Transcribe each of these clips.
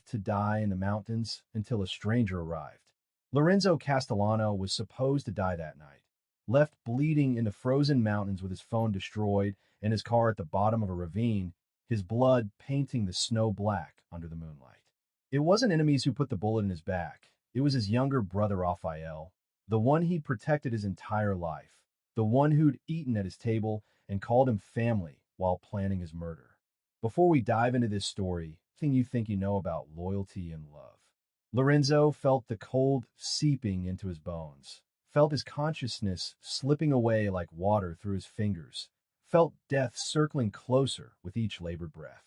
left to die in the mountains until a stranger arrived. Lorenzo Castellano was supposed to die that night, left bleeding in the frozen mountains with his phone destroyed and his car at the bottom of a ravine, his blood painting the snow black under the moonlight. It wasn't enemies who put the bullet in his back. It was his younger brother Raphael, the one he'd protected his entire life, the one who'd eaten at his table and called him family while planning his murder. Before we dive into this story, thing you think you know about loyalty and love. Lorenzo felt the cold seeping into his bones, felt his consciousness slipping away like water through his fingers, felt death circling closer with each labored breath.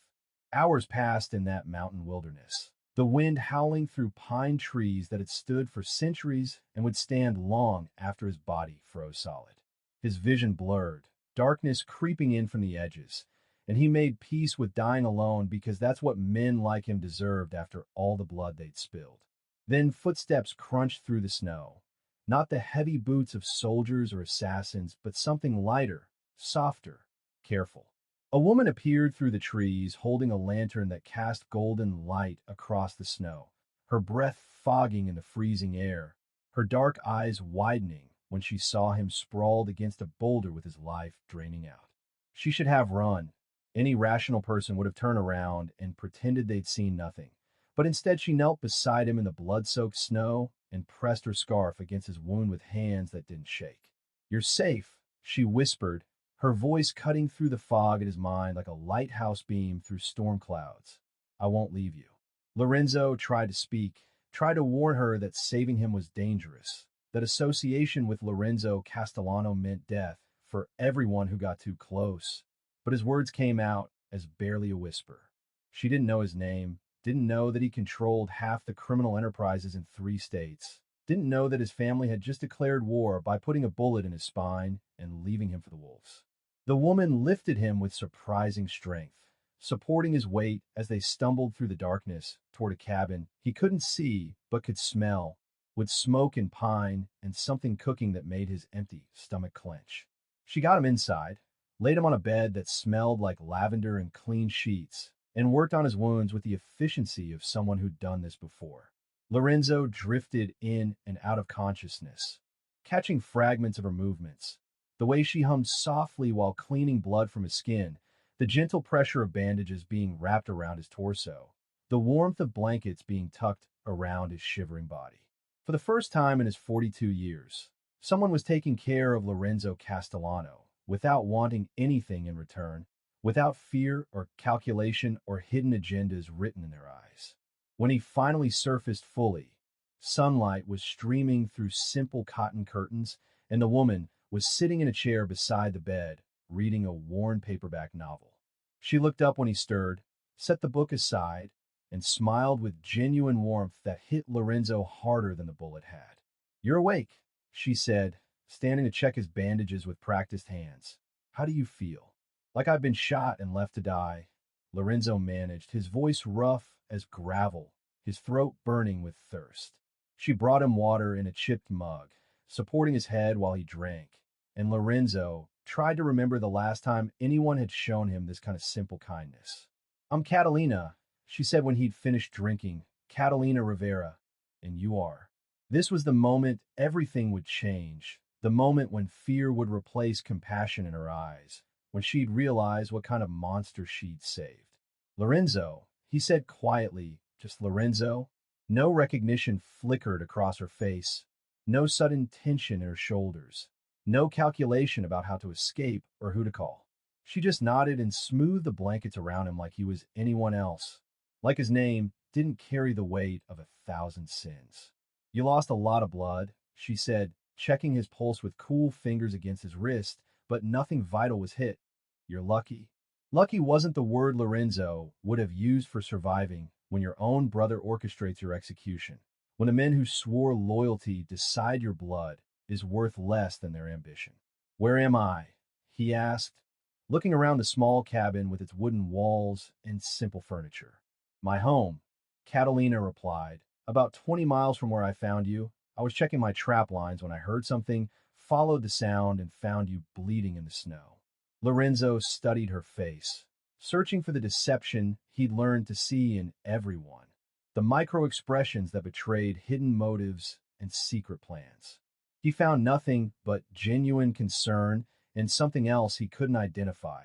Hours passed in that mountain wilderness, the wind howling through pine trees that had stood for centuries and would stand long after his body froze solid. His vision blurred, darkness creeping in from the edges, and he made peace with dying alone because that's what men like him deserved after all the blood they'd spilled. Then footsteps crunched through the snow, not the heavy boots of soldiers or assassins, but something lighter, softer, careful. A woman appeared through the trees holding a lantern that cast golden light across the snow, her breath fogging in the freezing air, her dark eyes widening when she saw him sprawled against a boulder with his life draining out. She should have run. Any rational person would have turned around and pretended they'd seen nothing. But instead she knelt beside him in the blood-soaked snow and pressed her scarf against his wound with hands that didn't shake. "You're safe," she whispered, her voice cutting through the fog in his mind like a lighthouse beam through storm clouds. "I won't leave you." Lorenzo tried to speak, tried to warn her that saving him was dangerous, that association with Lorenzo Castellano meant death for everyone who got too close. But his words came out as barely a whisper. She didn't know his name, didn't know that he controlled half the criminal enterprises in 3 states, didn't know that his family had just declared war by putting a bullet in his spine and leaving him for the wolves. The woman lifted him with surprising strength, supporting his weight as they stumbled through the darkness toward a cabin he couldn't see but could smell, with smoke and pine and something cooking that made his empty stomach clench. She got him inside, laid him on a bed that smelled like lavender and clean sheets, and worked on his wounds with the efficiency of someone who'd done this before. Lorenzo drifted in and out of consciousness, catching fragments of her movements, the way she hummed softly while cleaning blood from his skin, the gentle pressure of bandages being wrapped around his torso, the warmth of blankets being tucked around his shivering body. For the first time in his 42 years, someone was taking care of Lorenzo Castellano, without wanting anything in return, without fear or calculation or hidden agendas written in their eyes. When he finally surfaced fully, sunlight was streaming through simple cotton curtains, and the woman was sitting in a chair beside the bed, reading a worn paperback novel. She looked up when he stirred, set the book aside, and smiled with genuine warmth that hit Lorenzo harder than the bullet had. "You're awake," she said, standing to check his bandages with practiced hands. "How do you feel?" "Like I've been shot and left to die," Lorenzo managed, his voice rough as gravel, his throat burning with thirst. She brought him water in a chipped mug, supporting his head while he drank, and Lorenzo tried to remember the last time anyone had shown him this kind of simple kindness. "I'm Catalina," she said when he'd finished drinking, "Catalina Rivera, and you are." This was the moment everything would change, the moment when fear would replace compassion in her eyes, when she'd realize what kind of monster she'd saved. "Lorenzo," he said quietly, just Lorenzo. No recognition flickered across her face, no sudden tension in her shoulders, no calculation about how to escape or who to call. She just nodded and smoothed the blankets around him like he was anyone else, like his name didn't carry the weight of 1,000 sins. "You lost a lot of blood," she said, checking his pulse with cool fingers against his wrist, but nothing vital was hit. "You're lucky." Lucky wasn't the word Lorenzo would have used for surviving when your own brother orchestrates your execution, when the men who swore loyalty decide your blood is worth less than their ambition. "Where am I?" he asked, looking around the small cabin with its wooden walls and simple furniture. "My home," Catalina replied, "about 20 miles from where I found you. I was checking my trap lines when I heard something, followed the sound, and found you bleeding in the snow." Lorenzo studied her face, searching for the deception he'd learned to see in everyone. the micro expressions that betrayed hidden motives and secret plans. He found nothing but genuine concern and something else he couldn't identify,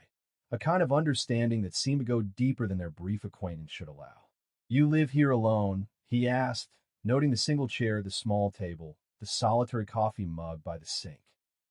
a kind of understanding that seemed to go deeper than their brief acquaintance should allow. You live here alone? He asked, noting the single chair, the small table, the solitary coffee mug by the sink.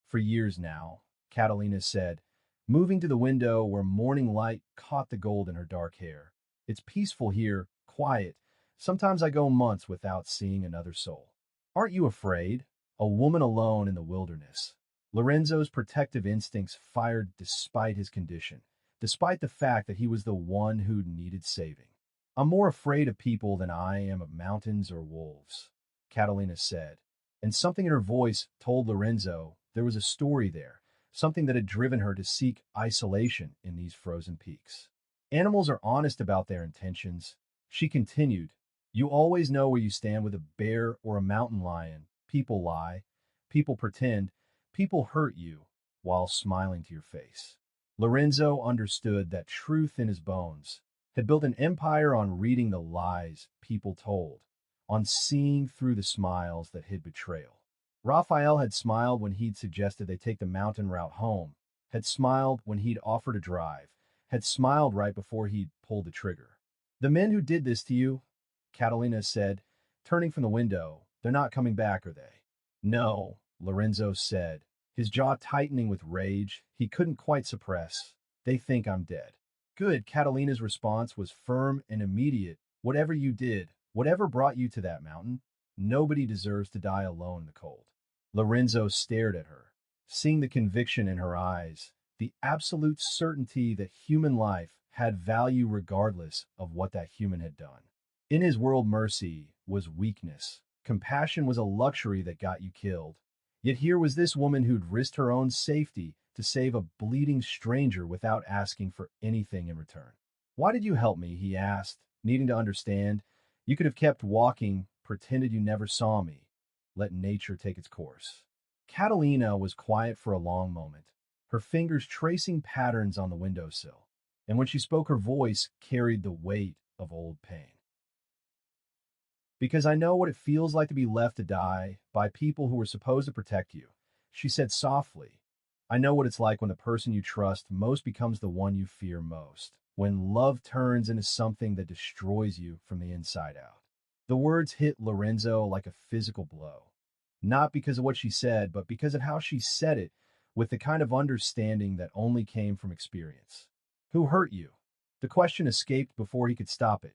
For years now, Catalina said, moving to the window where morning light caught the gold in her dark hair. It's peaceful here, quiet. Sometimes I go months without seeing another soul. Aren't you afraid? A woman alone in the wilderness. Lorenzo's protective instincts fired despite his condition, despite the fact that he was the one who needed saving. I'm more afraid of people than I am of mountains or wolves, Catalina said, and something in her voice told Lorenzo there was a story there, something that had driven her to seek isolation in these frozen peaks. Animals are honest about their intentions. She continued, you always know where you stand with a bear or a mountain lion. People lie, people pretend, people hurt you while smiling to your face. Lorenzo understood that truth in his bones, had built an empire on reading the lies people told, on seeing through the smiles that hid betrayal. Raphael had smiled when he'd suggested they take the mountain route home, had smiled when he'd offered a drive, had smiled right before he'd pulled the trigger. The men who did this to you, Catalina said, turning from the window, they're not coming back, are they? No, Lorenzo said, his jaw tightening with rage he couldn't quite suppress. They think I'm dead. Good, Catalina's response was firm and immediate. Whatever you did, whatever brought you to that mountain, nobody deserves to die alone in the cold. Lorenzo stared at her, seeing the conviction in her eyes, the absolute certainty that human life had value regardless of what that human had done. In his world, mercy was weakness. Compassion was a luxury that got you killed. Yet here was this woman who'd risked her own safety to save a bleeding stranger without asking for anything in return. Why did you help me? He asked, needing to understand. You could have kept walking, pretended you never saw me. Let nature take its course. Catalina was quiet for a long moment, her fingers tracing patterns on the windowsill, and when she spoke, her voice carried the weight of old pain. Because I know what it feels like to be left to die by people who were supposed to protect you, she said softly. I know what it's like when the person you trust most becomes the one you fear most, when love turns into something that destroys you from the inside out. The words hit Lorenzo like a physical blow, not because of what she said, but because of how she said it, with the kind of understanding that only came from experience. Who hurt you? The question escaped before he could stop it,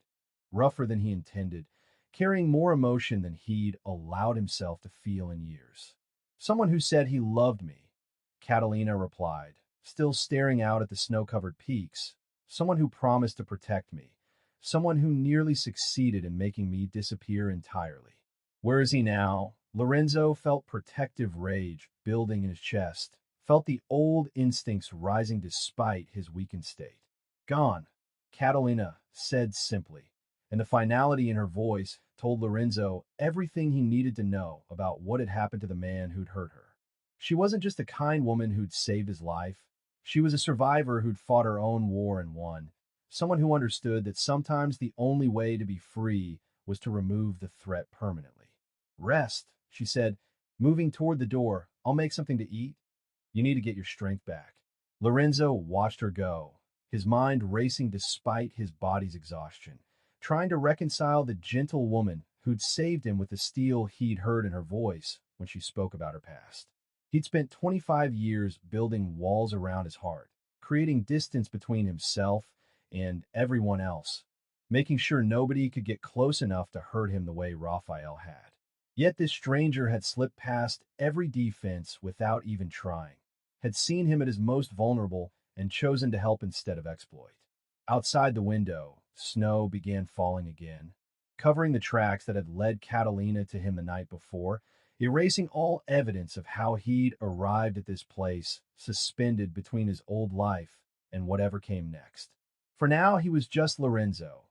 rougher than he intended, carrying more emotion than he'd allowed himself to feel in years. Someone who said he loved me, Catalina replied, still staring out at the snow-covered peaks. Someone who promised to protect me. Someone who nearly succeeded in making me disappear entirely. Where is he now? Lorenzo felt protective rage building in his chest, felt the old instincts rising despite his weakened state. Gone, Catalina said simply, and the finality in her voice told Lorenzo everything he needed to know about what had happened to the man who'd hurt her. She wasn't just a kind woman who'd saved his life. She was a survivor who'd fought her own war and won, someone who understood that sometimes the only way to be free was to remove the threat permanently. Rest, she said, moving toward the door. I'll make something to eat. You need to get your strength back. Lorenzo watched her go, his mind racing despite his body's exhaustion, trying to reconcile the gentle woman who'd saved him with the steel he'd heard in her voice when she spoke about her past. He'd spent 25 years building walls around his heart, creating distance between himself and everyone else, making sure nobody could get close enough to hurt him the way Raphael had. Yet this stranger had slipped past every defense without even trying, had seen him at his most vulnerable and chosen to help instead of exploit. Outside the window, snow began falling again, covering the tracks that had led Catalina to him the night before, erasing all evidence of how he'd arrived at this place, suspended between his old life and whatever came next. For now, he was just Lorenzo,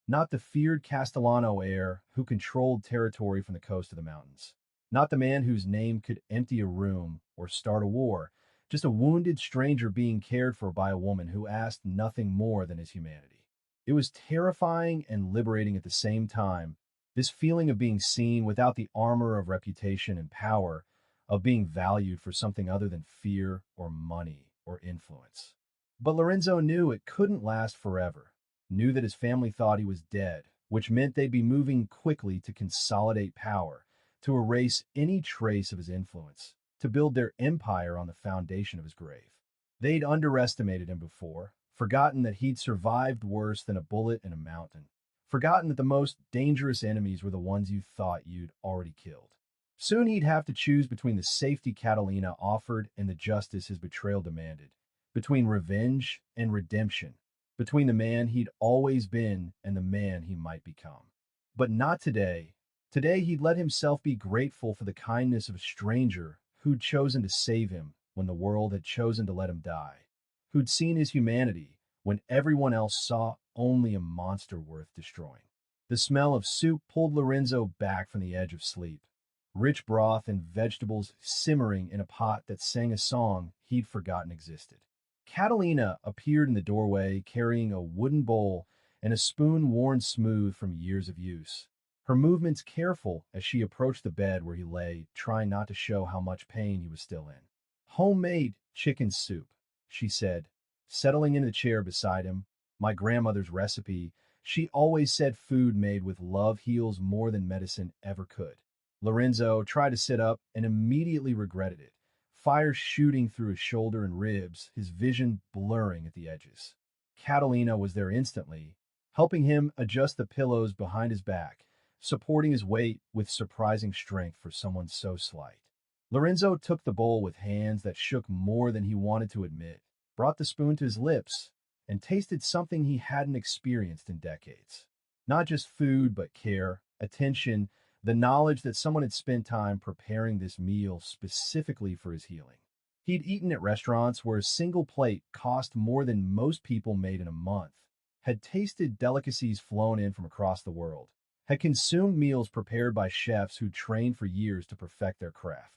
not the feared Castellano heir who controlled territory from the coast to the mountains, not the man whose name could empty a room or start a war, just a wounded stranger being cared for by a woman who asked nothing more than his humanity. It was terrifying and liberating at the same time, this feeling of being seen without the armor of reputation and power, of being valued for something other than fear or money or influence. But Lorenzo knew it couldn't last forever, knew that his family thought he was dead, which meant they'd be moving quickly to consolidate power, to erase any trace of his influence, to build their empire on the foundation of his grave. They'd underestimated him before, forgotten that he'd survived worse than a bullet in a mountain, forgotten that the most dangerous enemies were the ones you thought you'd already killed. Soon he'd have to choose between the safety Catalina offered and the justice his betrayal demanded, between revenge and redemption, between the man he'd always been and the man he might become. But not today. Today he'd let himself be grateful for the kindness of a stranger who'd chosen to save him when the world had chosen to let him die, who'd seen his humanity when everyone else saw only a monster worth destroying. The smell of soup pulled Lorenzo back from the edge of sleep. Rich broth and vegetables simmering in a pot that sang a song he'd forgotten existed. Catalina appeared in the doorway carrying a wooden bowl and a spoon worn smooth from years of use. Her movements careful as she approached the bed where he lay, trying not to show how much pain he was still in. Homemade chicken soup, she said, settling into the chair beside him. My grandmother's recipe. She always said food made with love heals more than medicine ever could. Lorenzo tried to sit up and immediately regretted it, fire shooting through his shoulder and ribs, his vision blurring at the edges. Catalina was there instantly, helping him adjust the pillows behind his back, supporting his weight with surprising strength for someone so slight. Lorenzo took the bowl with hands that shook more than he wanted to admit, brought the spoon to his lips, and tasted something he hadn't experienced in decades. Not just food, but care, attention, the knowledge that someone had spent time preparing this meal specifically for his healing. He'd eaten at restaurants where a single plate cost more than most people made in a month, had tasted delicacies flown in from across the world, had consumed meals prepared by chefs who trained for years to perfect their craft.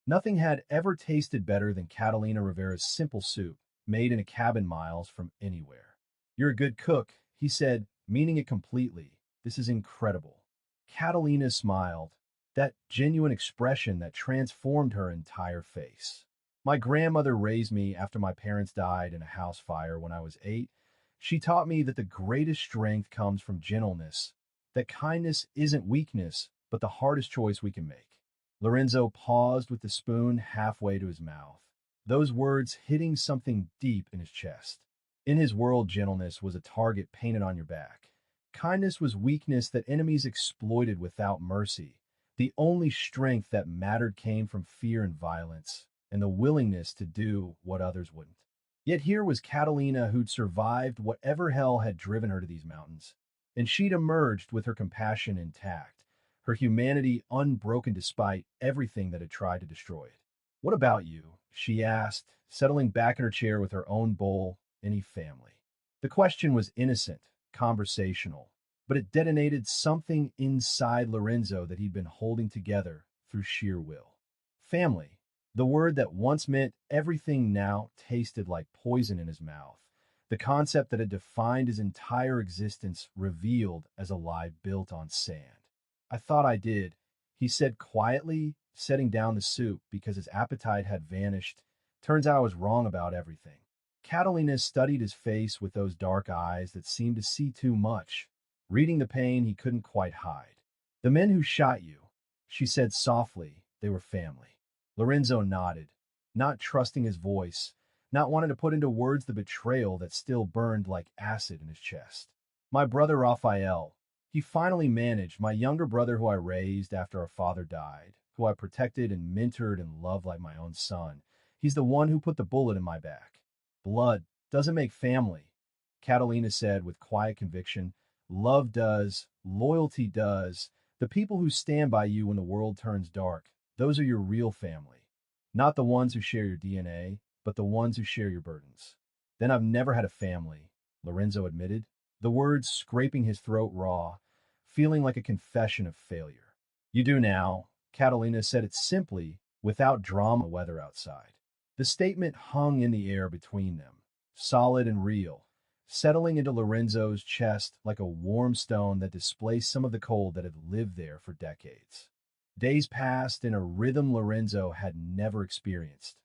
Nothing had ever tasted better than Catalina Rivera's simple soup, made in a cabin miles from anywhere. You're a good cook, he said, meaning it completely. This is incredible. Catalina smiled, that genuine expression that transformed her entire face. My grandmother raised me after my parents died in a house fire when I was 8. She taught me that the greatest strength comes from gentleness, that kindness isn't weakness, but the hardest choice we can make. Lorenzo paused with the spoon halfway to his mouth, those words hitting something deep in his chest. In his world, gentleness was a target painted on your back. Kindness was weakness that enemies exploited without mercy. The only strength that mattered came from fear and violence, and the willingness to do what others wouldn't. Yet here was Catalina who'd survived whatever hell had driven her to these mountains, and she'd emerged with her compassion intact, her humanity unbroken despite everything that had tried to destroy it. What about you? She asked, settling back in her chair with her own bowl. Any family? The question was innocent, conversational, but it detonated something inside Lorenzo that he'd been holding together through sheer will. Family. The word that once meant everything now tasted like poison in his mouth. The concept that had defined his entire existence revealed as a lie built on sand. I thought I did, he said quietly, setting down the soup because his appetite had vanished. Turns out I was wrong about everything. Catalina studied his face with those dark eyes that seemed to see too much, reading the pain he couldn't quite hide. The men who shot you, she said softly, they were family. Lorenzo nodded, not trusting his voice, not wanting to put into words the betrayal that still burned like acid in his chest. My brother Raphael, he finally managed, my younger brother who I raised after our father died, who I protected and mentored and loved like my own son. He's the one who put the bullet in my back. Blood doesn't make family, Catalina said with quiet conviction. Love does, loyalty does. The people who stand by you when the world turns dark, those are your real family. Not the ones who share your DNA, but the ones who share your burdens. Then I've never had a family, Lorenzo admitted, the words scraping his throat raw, feeling like a confession of failure. You do now, Catalina said it simply, without drama. Weather outside. The statement hung in the air between them, solid and real, settling into Lorenzo's chest like a warm stone that displaced some of the cold that had lived there for decades. Days passed in a rhythm Lorenzo had never experienced,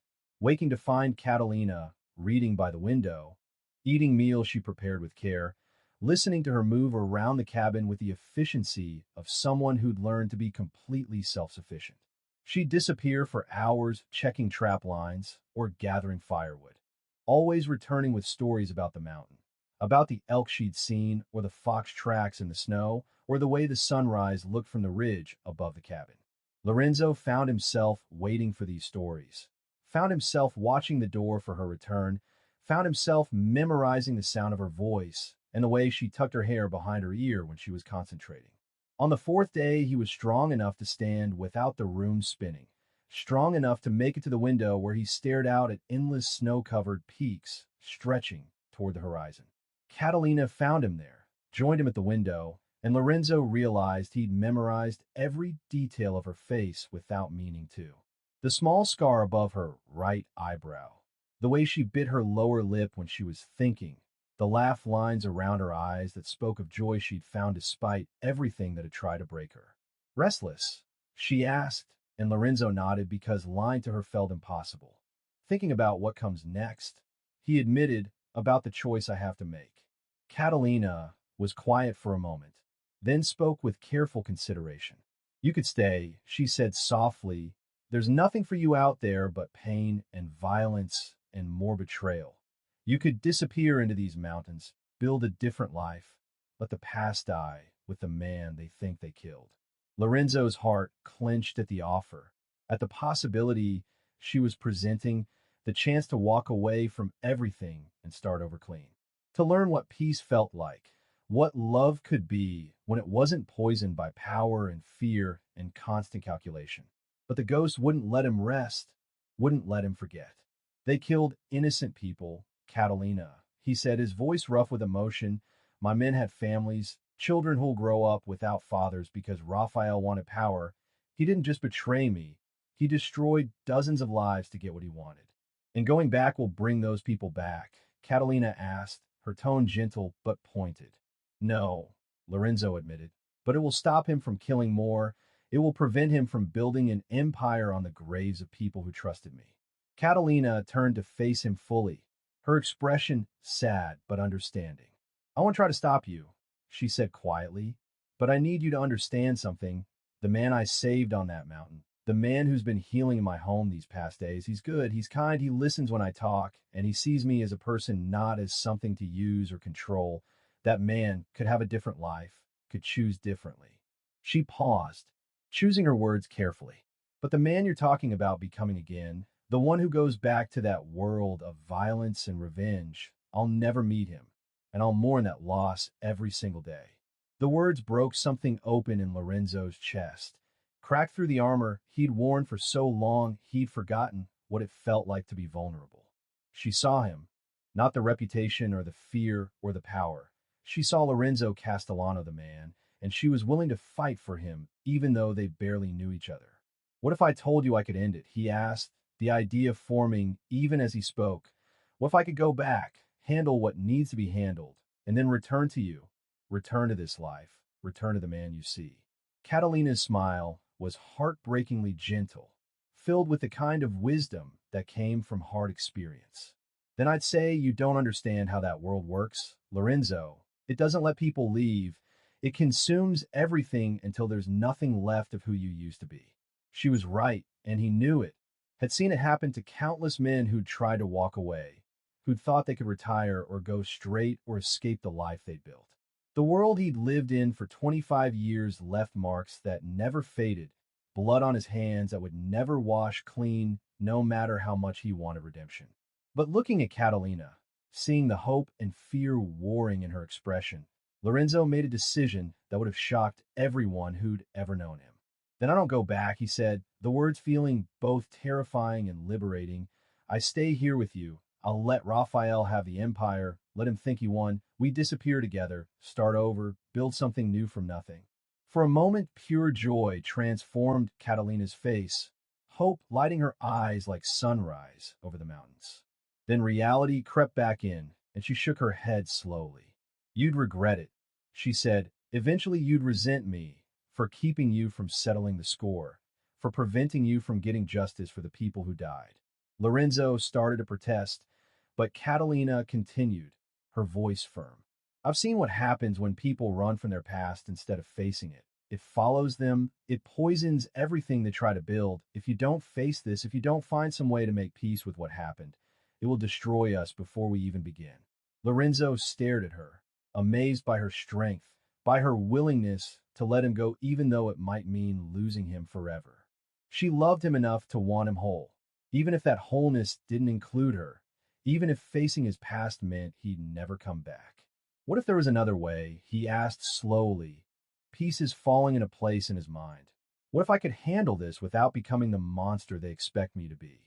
waking to find Catalina reading by the window, eating meals she prepared with care, listening to her move around the cabin with the efficiency of someone who'd learned to be completely self-sufficient. She'd disappear for hours checking trap lines or gathering firewood, always returning with stories about the mountain, about the elk she'd seen or the fox tracks in the snow or the way the sunrise looked from the ridge above the cabin. Lorenzo found himself waiting for these stories, found himself watching the door for her return, found himself memorizing the sound of her voice and the way she tucked her hair behind her ear when she was concentrating. On the fourth day, he was strong enough to stand without the room spinning, strong enough to make it to the window where he stared out at endless snow-covered peaks stretching toward the horizon. Catalina found him there, joined him at the window, and Lorenzo realized he'd memorized every detail of her face without meaning to. The small scar above her right eyebrow, the way she bit her lower lip when she was thinking, the laugh lines around her eyes that spoke of joy she'd found despite everything that had tried to break her. Restless? She asked, and Lorenzo nodded because lying to her felt impossible. Thinking about what comes next, he admitted, about the choice I have to make. Catalina was quiet for a moment, then spoke with careful consideration. You could stay, she said softly. There's nothing for you out there but pain and violence and more betrayal. You could disappear into these mountains, build a different life, let the past die with the man they think they killed. Lorenzo's heart clenched at the offer, at the possibility she was presenting, the chance to walk away from everything and start over clean. To learn what peace felt like, what love could be when it wasn't poisoned by power and fear and constant calculation. But the ghost wouldn't let him rest, wouldn't let him forget. They killed innocent people, Catalina, he said, his voice rough with emotion. My men had families, children who'll grow up without fathers because Raphael wanted power. He didn't just betray me, he destroyed dozens of lives to get what he wanted. And going back will bring those people back, Catalina asked, her tone gentle but pointed. No, Lorenzo admitted, but it will stop him from killing more. It will prevent him from building an empire on the graves of people who trusted me. Catalina turned to face him fully, her expression sad but understanding. I won't try to stop you, she said quietly, but I need you to understand something. The man I saved on that mountain, the man who's been healing in my home these past days, he's good, he's kind, he listens when I talk, and he sees me as a person, not as something to use or control. That man could have a different life, could choose differently. She paused, choosing her words carefully. But the man you're talking about becoming again, the one who goes back to that world of violence and revenge, I'll never meet him, and I'll mourn that loss every single day. The words broke something open in Lorenzo's chest, cracked through the armor he'd worn for so long he'd forgotten what it felt like to be vulnerable. She saw him, not the reputation or the fear or the power. She saw Lorenzo Castellano, the man, and she was willing to fight for him even though they barely knew each other. What if I told you I could end it? He asked, the idea forming even as he spoke. What if I could go back, handle what needs to be handled, and then return to you, return to this life, return to the man you see? Catalina's smile was heartbreakingly gentle, filled with the kind of wisdom that came from hard experience. Then I'd say you don't understand how that world works, Lorenzo. It doesn't let people leave. It consumes everything until there's nothing left of who you used to be. She was right, and he knew it. Had seen it happen to countless men who'd tried to walk away, who'd thought they could retire or go straight or escape the life they'd built. The world he'd lived in for 25 years left marks that never faded, blood on his hands that would never wash clean, no matter how much he wanted redemption. But looking at Catalina, seeing the hope and fear warring in her expression, Lorenzo made a decision that would have shocked everyone who'd ever known him. Then I don't go back, he said, the words feeling both terrifying and liberating. I stay here with you. I'll let Raphael have the empire, let him think he won. We disappear together, start over, build something new from nothing. For a moment, pure joy transformed Catalina's face, hope lighting her eyes like sunrise over the mountains. Then reality crept back in. and she shook her head slowly. You'd regret it, she said. Eventually you'd resent me for keeping you from settling the score, for preventing you from getting justice for the people who died. Lorenzo started to protest, but Catalina continued, her voice firm. I've seen what happens when people run from their past instead of facing it. It follows them, it poisons everything they try to build. If you don't face this, if you don't find some way to make peace with what happened, it will destroy us before we even begin. Lorenzo stared at her, amazed by her strength, by her willingness to let him go even though it might mean losing him forever. She loved him enough to want him whole, even if that wholeness didn't include her, even if facing his past meant he'd never come back. What if there was another way? He asked slowly, pieces falling into place in his mind. What if I could handle this without becoming the monster they expect me to be?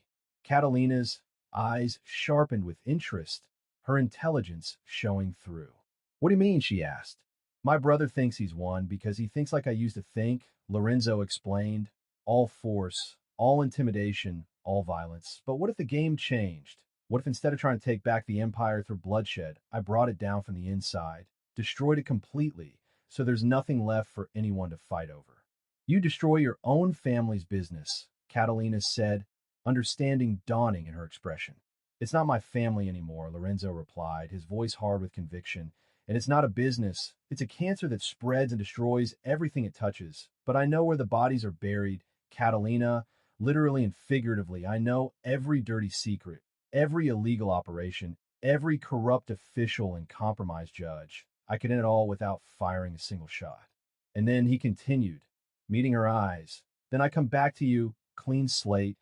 Catalina's eyes sharpened with interest, her intelligence showing through. What do you mean? She asked. My brother thinks he's won because he thinks like I used to think, Lorenzo explained. All force, all intimidation, all violence. But what if the game changed? What if instead of trying to take back the empire through bloodshed, I brought it down from the inside, destroyed it completely, so there's nothing left for anyone to fight over? You destroy your own family's business, Catalina said, understanding dawning in her expression. It's not my family anymore, Lorenzo replied, his voice hard with conviction. And it's not a business. It's a cancer that spreads and destroys everything it touches. But I know where the bodies are buried, Catalina, literally and figuratively. I know every dirty secret, every illegal operation, every corrupt official and compromised judge. I could end it all without firing a single shot. And then he continued, meeting her eyes. Then I come back to you, clean slate,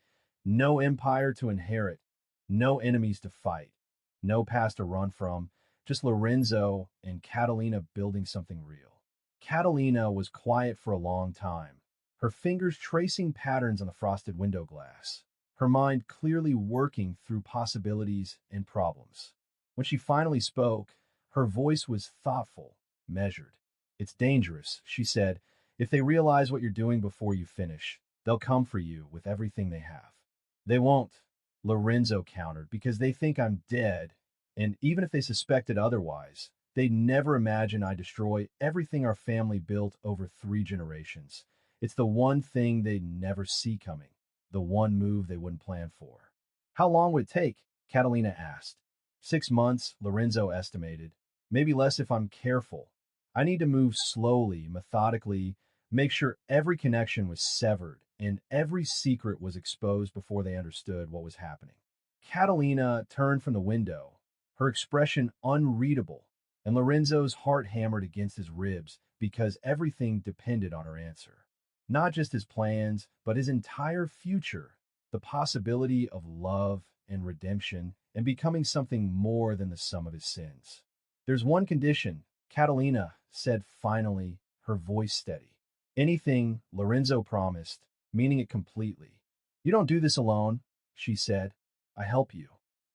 no empire to inherit, no enemies to fight, no past to run from, just Lorenzo and Catalina building something real. Catalina was quiet for a long time, her fingers tracing patterns on the frosted window glass, her mind clearly working through possibilities and problems. When she finally spoke, her voice was thoughtful, measured. It's dangerous, she said. If they realize what you're doing before you finish, they'll come for you with everything they have. They won't, Lorenzo countered, because they think I'm dead, and even if they suspected otherwise, they'd never imagine I destroy everything our family built over 3 generations. It's the one thing they'd never see coming, the one move they wouldn't plan for. How long would it take? Catalina asked. 6 months, Lorenzo estimated. Maybe less if I'm careful. I need to move slowly, methodically, make sure every connection was severed and every secret was exposed before they understood what was happening. Catalina turned from the window, her expression unreadable, and Lorenzo's heart hammered against his ribs because everything depended on her answer. Not just his plans, but his entire future, the possibility of love and redemption and becoming something more than the sum of his sins. There's one condition, Catalina said finally, her voice steady. Anything, Lorenzo promised, meaning it completely. You don't do this alone, she said. I help you.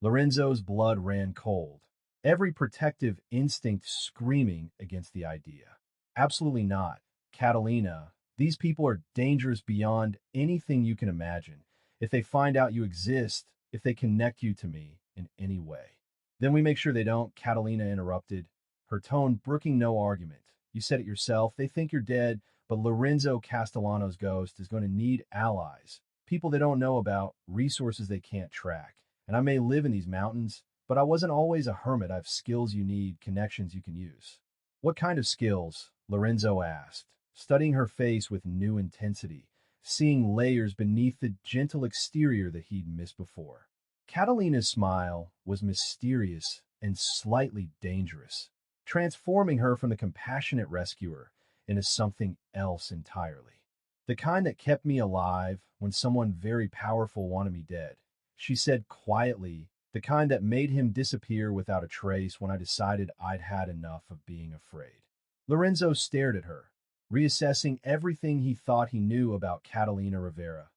Lorenzo's blood ran cold, every protective instinct screaming against the idea. Absolutely not, Catalina. These people are dangerous beyond anything you can imagine. If they find out you exist, if they connect you to me in any way. Then we make sure they don't, Catalina interrupted, her tone brooking no argument. You said it yourself. They think you're dead, but Lorenzo Castellano's ghost is going to need allies, people they don't know about, resources they can't track. And I may live in these mountains, but I wasn't always a hermit. I have skills you need, connections you can use. What kind of skills? Lorenzo asked, studying her face with new intensity, seeing layers beneath the gentle exterior that he'd missed before. Catalina's smile was mysterious and slightly dangerous, transforming her from the compassionate rescuer into something else entirely. The kind that kept me alive when someone very powerful wanted me dead. She said quietly, the kind that made him disappear without a trace when I decided I'd had enough of being afraid. Lorenzo stared at her, reassessing everything he thought he knew about Catalina Rivera,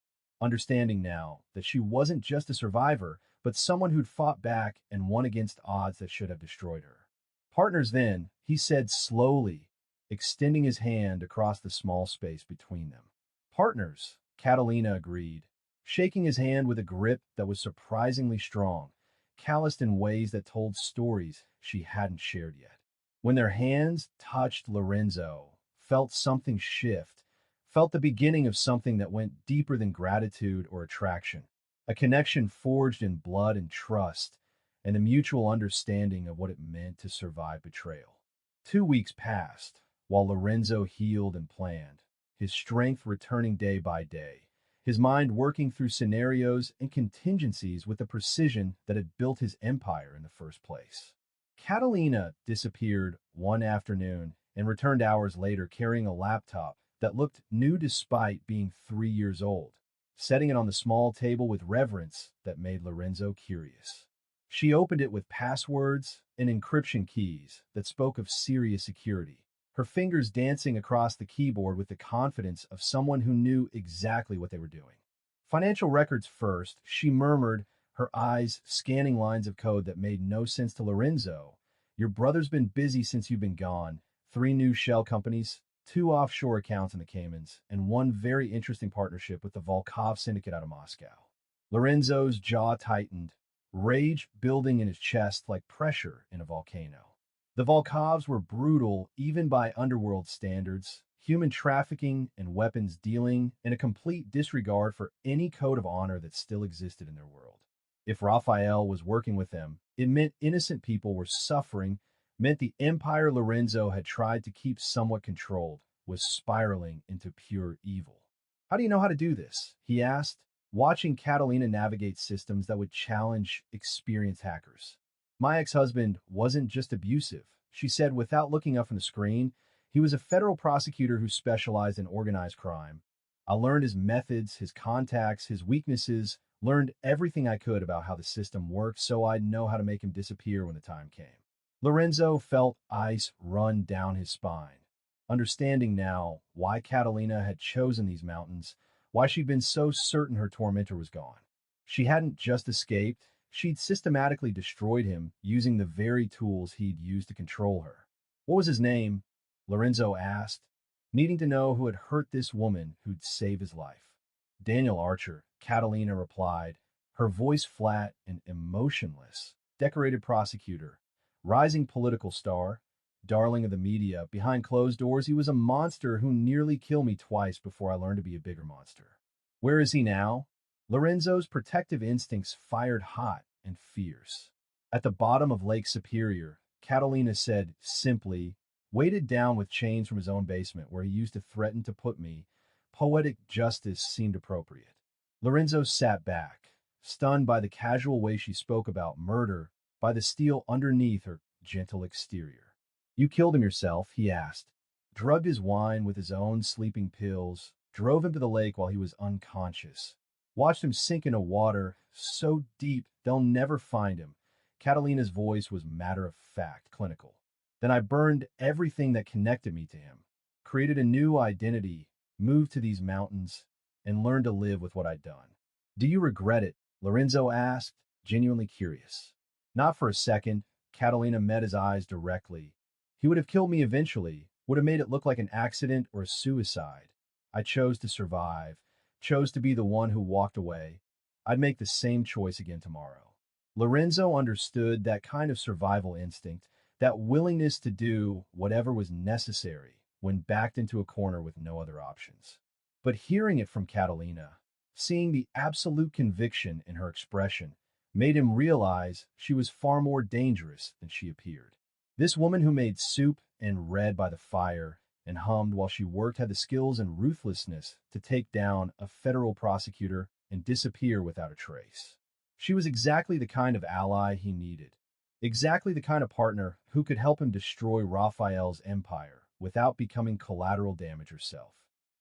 understanding now that she wasn't just a survivor, but someone who'd fought back and won against odds that should have destroyed her. Partners then, he said slowly, extending his hand across the small space between them. Partners, Catalina agreed, shaking his hand with a grip that was surprisingly strong. calloused in ways that told stories she hadn't shared yet. When their hands touched, Lorenzo felt something shift, felt the beginning of something that went deeper than gratitude or attraction, a connection forged in blood and trust, and a mutual understanding of what it meant to survive betrayal. 2 weeks passed while Lorenzo healed and planned, his strength returning day by day, his mind working through scenarios and contingencies with the precision that had built his empire in the first place. Catalina disappeared one afternoon and returned hours later carrying a laptop that looked new despite being 3 years old, setting it on the small table with reverence that made Lorenzo curious. She opened it with passwords and encryption keys that spoke of serious security, her fingers dancing across the keyboard with the confidence of someone who knew exactly what they were doing. Financial records first, she murmured, her eyes scanning lines of code that made no sense to Lorenzo. Your brother's been busy since you've been gone. 3 new shell companies, 2 offshore accounts in the Caymans, and one very interesting partnership with the Volkov Syndicate out of Moscow. Lorenzo's jaw tightened, rage building in his chest like pressure in a volcano. The Volkovs were brutal even by underworld standards, human trafficking and weapons dealing, and a complete disregard for any code of honor that still existed in their world. If Raphael was working with them, it meant innocent people were suffering, meant the empire Lorenzo had tried to keep somewhat controlled was spiraling into pure evil. How do you know how to do this? He asked, watching Catalina navigate systems that would challenge experienced hackers. My ex-husband wasn't just abusive, she said without looking up from the screen. He was a federal prosecutor who specialized in organized crime. I learned his methods, his contacts, his weaknesses, learned everything I could about how the system worked so I'd know how to make him disappear when the time came. Lorenzo felt ice run down his spine, understanding now why Catalina had chosen these mountains, why she'd been so certain her tormentor was gone. She hadn't just escaped, she'd systematically destroyed him using the very tools he'd used to control her. What was his name? Lorenzo asked, needing to know who had hurt this woman who'd saved his life. Daniel Archer, Catalina replied, her voice flat and emotionless. Decorated prosecutor, rising political star, darling of the media. Behind closed doors, he was a monster who nearly killed me twice before I learned to be a bigger monster. Where is he now? Lorenzo's protective instincts fired hot and fierce. At the bottom of Lake Superior, Catalina said simply, weighted down with chains from his own basement where he used to threaten to put me. Poetic justice seemed appropriate. Lorenzo sat back, stunned by the casual way she spoke about murder, by the steel underneath her gentle exterior. You killed him yourself, he asked, drugged his wine with his own sleeping pills, drove him to the lake while he was unconscious, watched him sink into water so deep they'll never find him. Catalina's voice was matter-of-fact, clinical. Then I burned everything that connected me to him, created a new identity, moved to these mountains, and learned to live with what I'd done. Do you regret it? Lorenzo asked, genuinely curious. Not for a second. Catalina met his eyes directly. He would have killed me eventually, would have made it look like an accident or a suicide. I chose to survive, chose to be the one who walked away. I'd make the same choice again tomorrow. Lorenzo understood that kind of survival instinct, that willingness to do whatever was necessary when backed into a corner with no other options. But hearing it from Catalina, seeing the absolute conviction in her expression, made him realize she was far more dangerous than she appeared. This woman who made soup and read by the fire and hummed while she worked had the skills and ruthlessness to take down a federal prosecutor and disappear without a trace. She was exactly the kind of ally he needed, exactly the kind of partner who could help him destroy Raphael's empire without becoming collateral damage herself.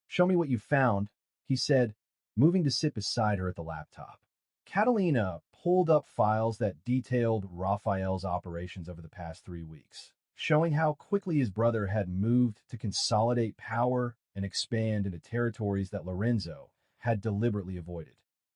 Show me what you found, he said, moving to sit beside her at the laptop. Catalina pulled up files that detailed Raphael's operations over the past 3 weeks, showing how quickly his brother had moved to consolidate power and expand into territories that Lorenzo had deliberately avoided.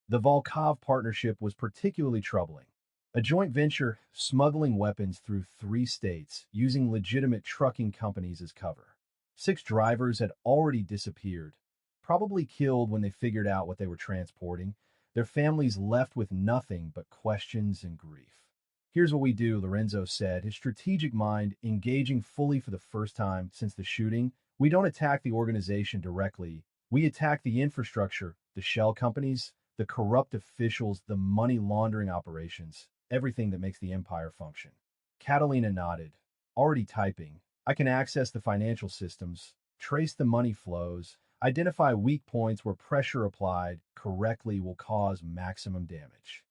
The Volkov partnership was particularly troubling. A joint venture smuggling weapons through 3 states using legitimate trucking companies as cover. 6 drivers had already disappeared, probably killed when they figured out what they were transporting, their families left with nothing but questions and grief. Here's what we do, Lorenzo said, his strategic mind engaging fully for the first time since the shooting. We don't attack the organization directly. We attack the infrastructure, the shell companies, the corrupt officials, the money laundering operations, everything that makes the empire function. Catalina nodded. Already typing. I can access the financial systems, trace the money flows, identify weak points where pressure applied correctly will cause maximum damage.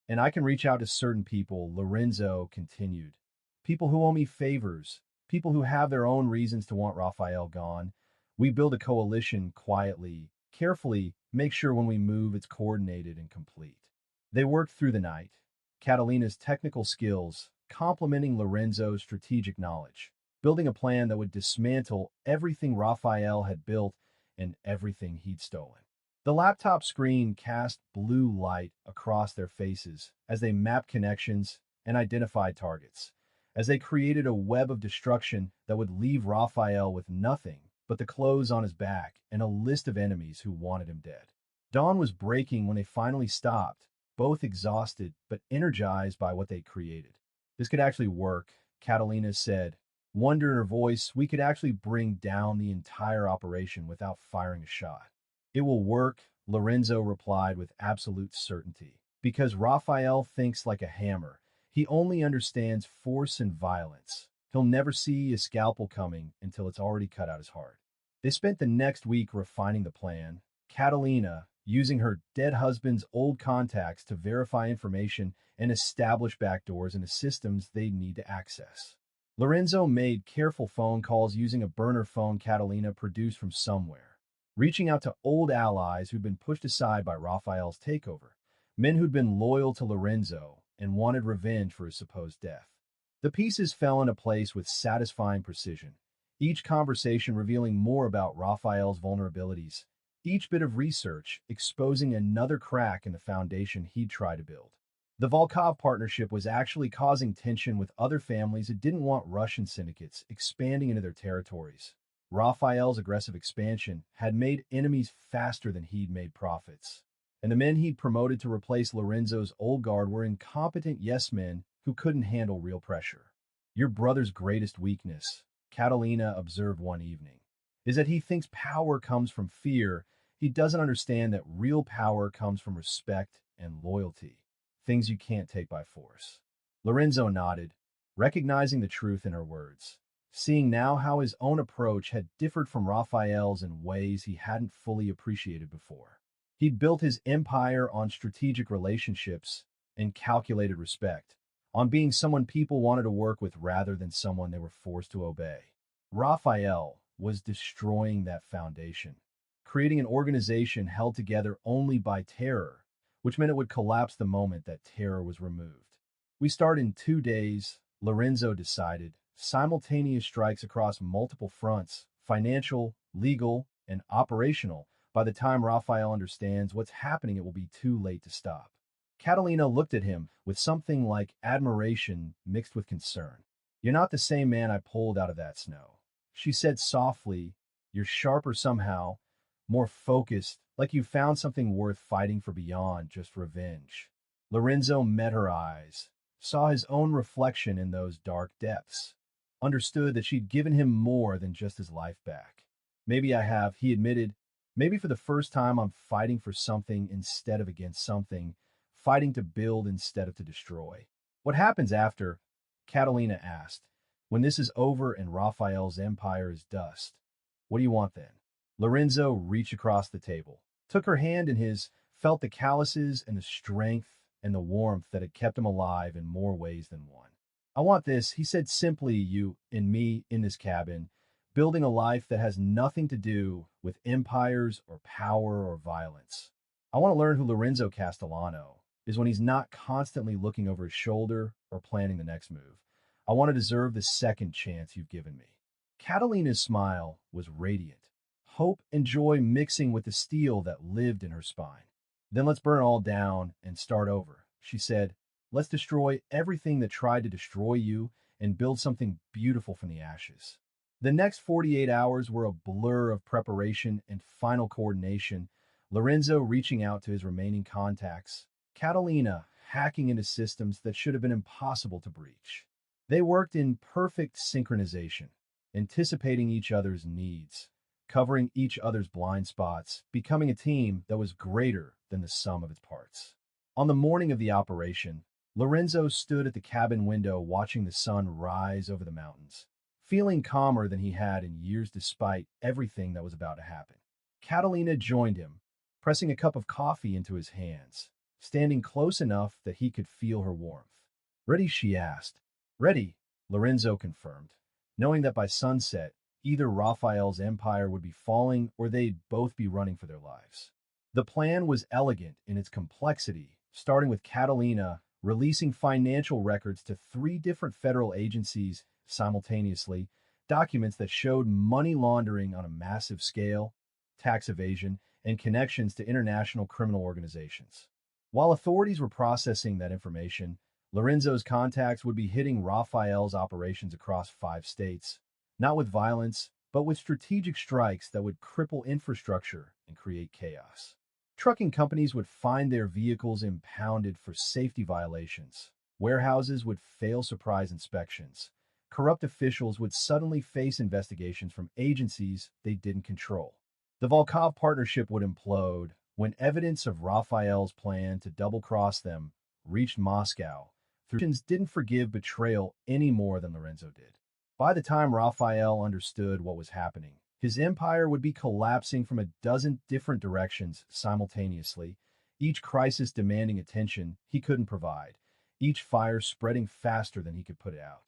And I can reach out to certain people, Lorenzo continued. People who owe me favors, people who have their own reasons to want Raphael gone. We build a coalition quietly, carefully, make sure when we move it's coordinated and complete. They worked through the night. Catalina's technical skills, complementing Lorenzo's strategic knowledge, building a plan that would dismantle everything Raphael had built and everything he'd stolen. The laptop screen cast blue light across their faces as they mapped connections and identified targets, as they created a web of destruction that would leave Raphael with nothing but the clothes on his back and a list of enemies who wanted him dead. Dawn was breaking when they finally stopped, both exhausted but energized by what they created. This could actually work, Catalina said, wonder in her voice. We could actually bring down the entire operation without firing a shot. It will work, Lorenzo replied with absolute certainty. Because Raphael thinks like a hammer. He only understands force and violence. He'll never see a scalpel coming until it's already cut out his heart. They spent the next week refining the plan. Catalina, using her dead husband's old contacts to verify information and establish backdoors into systems they'd need to access. Lorenzo made careful phone calls using a burner phone Catalina produced from somewhere, reaching out to old allies who'd been pushed aside by Raphael's takeover, men who'd been loyal to Lorenzo and wanted revenge for his supposed death. The pieces fell into place with satisfying precision, each conversation revealing more about Raphael's vulnerabilities, each bit of research exposing another crack in the foundation he'd tried to build. The Volkov partnership was actually causing tension with other families that didn't want Russian syndicates expanding into their territories. Raphael's aggressive expansion had made enemies faster than he'd made profits. And the men he'd promoted to replace Lorenzo's old guard were incompetent yes-men who couldn't handle real pressure. Your brother's greatest weakness, Catalina observed one evening, is that he thinks power comes from fear. He doesn't understand that real power comes from respect and loyalty, things you can't take by force. Lorenzo nodded, recognizing the truth in her words, seeing now how his own approach had differed from Raphael's in ways he hadn't fully appreciated before. He'd built his empire on strategic relationships and calculated respect, on being someone people wanted to work with rather than someone they were forced to obey. Raphael was destroying that foundation, creating an organization held together only by terror, which meant it would collapse the moment that terror was removed. We start in 2 days, Lorenzo decided, simultaneous strikes across multiple fronts, financial, legal, and operational. By the time Raphael understands what's happening, it will be too late to stop. Catalina looked at him with something like admiration mixed with concern. You're not the same man I pulled out of that snow, she said softly. You're sharper somehow, more focused, like you found something worth fighting for beyond just revenge. Lorenzo met her eyes, saw his own reflection in those dark depths, understood that she'd given him more than just his life back. Maybe I have, he admitted. Maybe for the first time I'm fighting for something instead of against something, fighting to build instead of to destroy. What happens after? Catalina asked. When this is over and Raphael's empire is dust, what do you want then? Lorenzo reached across the table, took her hand in his, felt the calluses and the strength and the warmth that had kept him alive in more ways than one. I want this, he said simply, you and me in this cabin, building a life that has nothing to do with empires or power or violence. I want to learn who Lorenzo Castellano is when he's not constantly looking over his shoulder or planning the next move. I want to deserve the second chance you've given me. Catalina's smile was radiant, hope and joy mixing with the steel that lived in her spine. Then let's burn all down and start over, she said. Let's destroy everything that tried to destroy you and build something beautiful from the ashes. The next 48 hours were a blur of preparation and final coordination, Lorenzo reaching out to his remaining contacts, Catalina hacking into systems that should have been impossible to breach. They worked in perfect synchronization, anticipating each other's needs, covering each other's blind spots, becoming a team that was greater than the sum of its parts. On the morning of the operation, Lorenzo stood at the cabin window watching the sun rise over the mountains, feeling calmer than he had in years despite everything that was about to happen. Catalina joined him, pressing a cup of coffee into his hands, standing close enough that he could feel her warmth. "Ready?" she asked. "Ready," Lorenzo confirmed, knowing that by sunset, either Raphael's empire would be falling or they'd both be running for their lives. The plan was elegant in its complexity, starting with Catalina releasing financial records to 3 different federal agencies simultaneously, documents that showed money laundering on a massive scale, tax evasion, and connections to international criminal organizations. While authorities were processing that information, Lorenzo's contacts would be hitting Raphael's operations across 5 states, not with violence, but with strategic strikes that would cripple infrastructure and create chaos. Trucking companies would find their vehicles impounded for safety violations. Warehouses would fail surprise inspections. Corrupt officials would suddenly face investigations from agencies they didn't control. The Volkov partnership would implode when evidence of Raphael's plan to double-cross them reached Moscow. Russians didn't forgive betrayal any more than Lorenzo did. By the time Raphael understood what was happening, his empire would be collapsing from a dozen different directions simultaneously, each crisis demanding attention he couldn't provide, each fire spreading faster than he could put it out.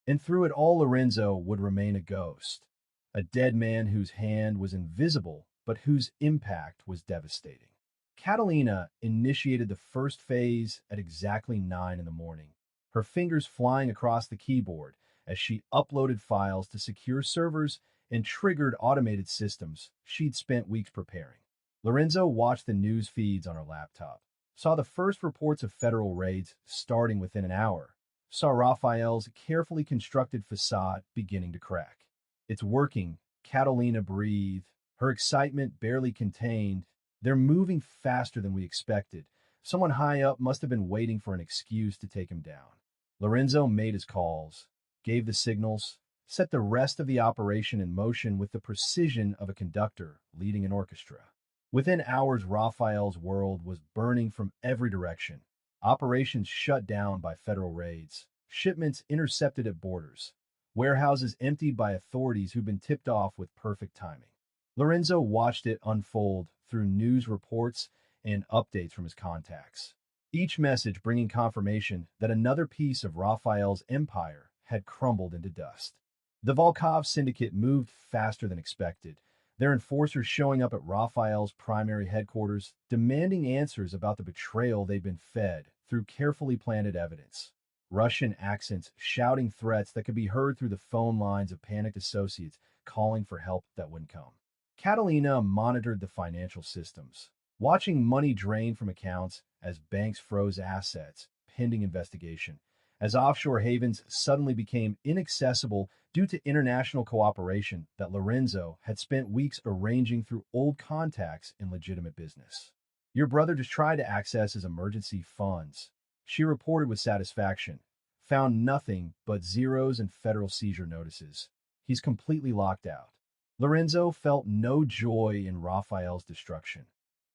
And through it all, Lorenzo would remain a ghost, a dead man whose hand was invisible, but whose impact was devastating. Catalina initiated the first phase at exactly 9 in the morning, her fingers flying across the keyboard as she uploaded files to secure servers and triggered automated systems she'd spent weeks preparing. Lorenzo watched the news feeds on her laptop, saw the first reports of federal raids starting within an hour, saw Raphael's carefully constructed facade beginning to crack. "It's working," Catalina breathed, her excitement barely contained. "They're moving faster than we expected. Someone high up must have been waiting for an excuse to take him down." Lorenzo made his calls, gave the signals, set the rest of the operation in motion with the precision of a conductor leading an orchestra. Within hours, Raphael's world was burning from every direction. Operations shut down by federal raids, shipments intercepted at borders, warehouses emptied by authorities who'd been tipped off with perfect timing. Lorenzo watched it unfold through news reports and updates from his contacts, each message bringing confirmation that another piece of Raphael's empire had crumbled into dust. The Volkov syndicate moved faster than expected, their enforcers showing up at Raphael's primary headquarters, demanding answers about the betrayal they'd been fed through carefully planted evidence. Russian accents shouting threats that could be heard through the phone lines of panicked associates calling for help that wouldn't come. Catalina monitored the financial systems, watching money drain from accounts as banks froze assets, pending investigation, as offshore havens suddenly became inaccessible due to international cooperation that Lorenzo had spent weeks arranging through old contacts in legitimate business. "Your brother just tried to access his emergency funds," she reported with satisfaction. "Found nothing but zeros and federal seizure notices. He's completely locked out." Lorenzo felt no joy in Raphael's destruction,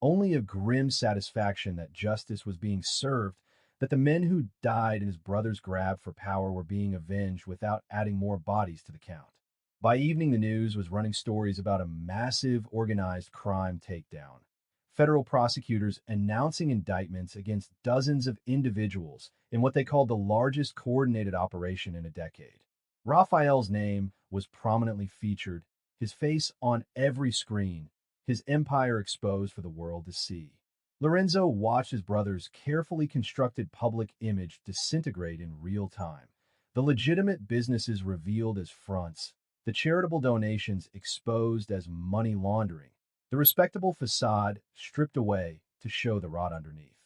only a grim satisfaction that justice was being served, that the men who died in his brother's grab for power were being avenged without adding more bodies to the count. By evening, the news was running stories about a massive organized crime takedown, federal prosecutors announcing indictments against dozens of individuals in what they called the largest coordinated operation in a decade. Raphael's name was prominently featured, his face on every screen, his empire exposed for the world to see. Lorenzo watched his brother's carefully constructed public image disintegrate in real time, the legitimate businesses revealed as fronts, the charitable donations exposed as money laundering, the respectable facade stripped away to show the rot underneath.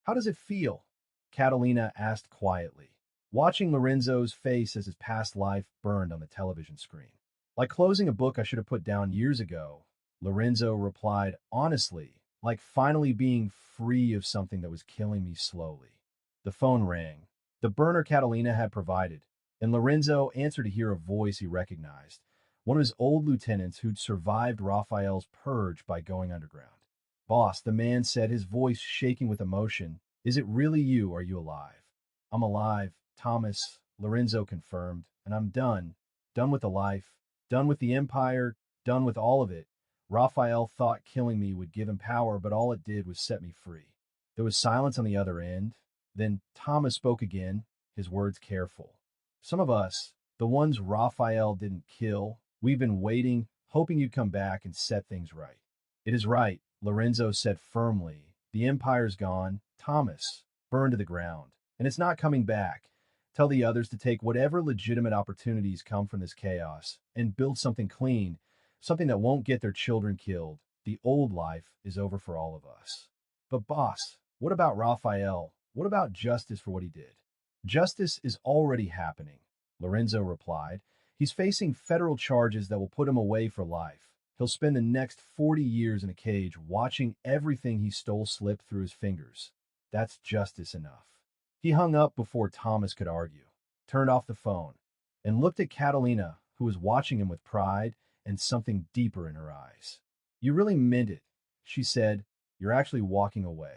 "How does it feel?" Catalina asked quietly, watching Lorenzo's face as his past life burned on the television screen. "Like closing a book I should have put down years ago," Lorenzo replied honestly, "like finally being free of something that was killing me slowly." The phone rang. The burner Catalina had provided, and Lorenzo answered to hear a voice he recognized, one of his old lieutenants who'd survived Raphael's purge by going underground. Boss, the man said, his voice shaking with emotion, is it really you? Are you alive? I'm alive, Thomas, Lorenzo confirmed, and I'm done. Done with the life, done with the empire, done with all of it. Raphael thought killing me would give him power, but all it did was set me free. There was silence on the other end. Then Thomas spoke again, his words careful. Some of us, the ones Raphael didn't kill, we've been waiting, hoping you'd come back and set things right. It is right, Lorenzo said firmly. The empire's gone, Thomas, burned to the ground, and it's not coming back. Tell the others to take whatever legitimate opportunities come from this chaos and build something clean, something that won't get their children killed. The old life is over for all of us. But boss, what about Raphael? What about justice for what he did? Justice is already happening, Lorenzo replied. He's facing federal charges that will put him away for life. He'll spend the next 40 years in a cage watching everything he stole slip through his fingers. That's justice enough. He hung up before Thomas could argue, turned off the phone, and looked at Catalina, who was watching him with pride and something deeper in her eyes. You really meant it, she said. You're actually walking away.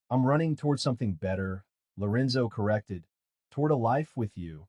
I'm running toward something better, Lorenzo corrected, toward a life with you,